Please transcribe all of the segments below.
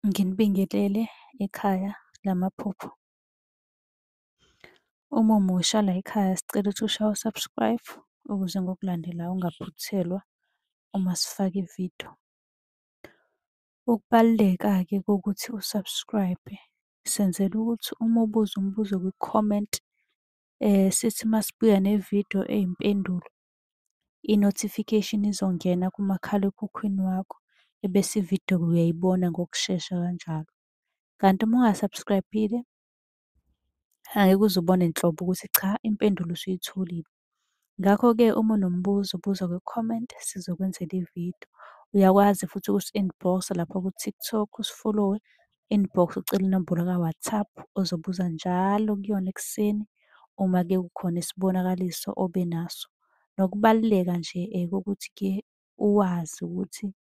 Nginibingelele ekhaya lamaphupho. Uma umusha la ekhaya sicela ukuthi ushaye u-subscribe ukuze ngokulandelayo ungaphuthelwa uma sifaka ividiyo. Ukubaluleka-ke kokuthi u-subscribe senzela ukuthi uma ubuza umbuzo kwi-comment sithi masibuya nevidiyo eyimpendulo, i-notification izongena kumakhalekhukhwini wakho ebese ividiyo uyayibona ngokushesha kanjalo. Kanti uma unga-subscribe-ile angeke uze ubone nhlobo ukuthi cha impendulo usuyitholile. Ngakho-ke uma unombuzo buza kwi-comment sizokwenzela ividiyo. Uyakwazi futhi ukusi-inbox-a lapha ku-TikTok usi-follow-we, inbox ucele inombolo ka-WhatsApp ozobuza njalo kuyona ekuseni uma-ke kukhona isibonakaliso obenaso. Nokubaluleka nje kokuthi-ke uwazi ukuthi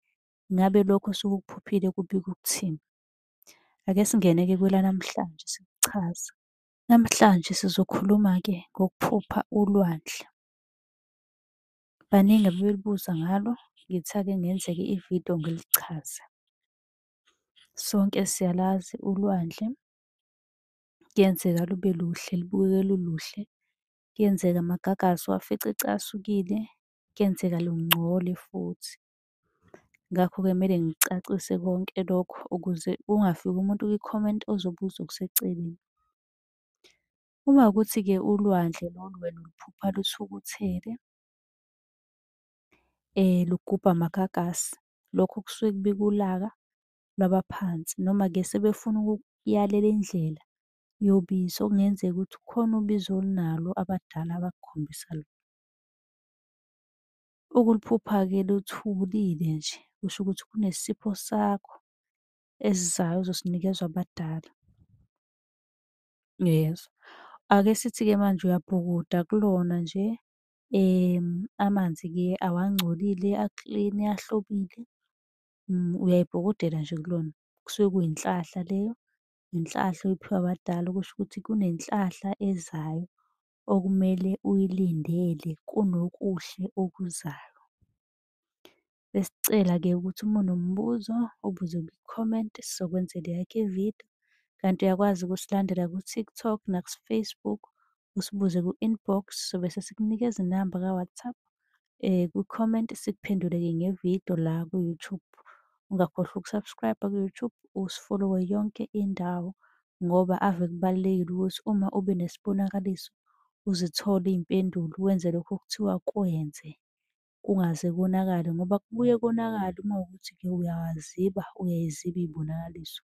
ngabe lokho osuke ukuphuphile kubika ukuthini. Ake singene-ke kwelanamhlanje sikuchaza. Namhlanje sizokhuluma-ke ngokuphupha ulwandle. Baningi ababelibuza ngalo, ngithi ake ngenzeke ividiyo ngilichaze. Sonke siyalazi ulwandle, kuyenzeka lube luhle libukeke luluhle, kuyenzeka amagagasi uwafice ecasukile, kuyenzeka lungcole futhi. Ngakho-ke kumele ngikucacise konke lokho ukuze kungafiki umuntu kwi-comment ozobuza okuseceleni. Uma kuwukuthi-ke ulwandle lolu wena uluphupha luthukuthele, lugubha amagagasi, lokho kusuke kubika ulaka lwabaphansi. Noma-ke sebefuna ukukuyalela indlela yobisi, okungenzeka ukuthi kukhona ubizo olunalo abadala abakukhombisa lona. Ukuluphupha-ke luthulile nje kusho ukuthi kunesipho sakho esizayo ozosinikezwa abadala. Yezwa. Ake sithi-ke manje uyabhukuda kulona nje, amanzi-ke awangcolile aklini ahlobile. Uyayibhukudela nje kulona. Kusuke kuyinhlahla leyo, inhlahla oyiphiwe abadala okusho ukuthi kunenhlahla ezayo okumele uyilindele kunokuhle okuzayo. Besicela-ke ukuthi uma unombuzo ubuze kwi-comment sizokwenzela eyakho ividiyo. Kanti uyakwazi ukusilandela ku-TikTok naku-Facebook, usibuze ku-inbox sobe sesikunikeza inamba ka-WhatsApp. Kwi-comment sikuphendule-ke ngevidiyo la ku-YouTube. Ungakhohlwa uku-subscribe-a ku-YouTube, usi-follow-we yonke indawo ngoba ave kubalulekile ukuthi uma ube nesibonakaliso uzithole iy'mpendulo, wenze lokhu okuthiwa kwenze kungaze konakale ngoba kubuye konakale uma kuwukuthi-ke uyaziba, uyayiziba iy'bonakaliso.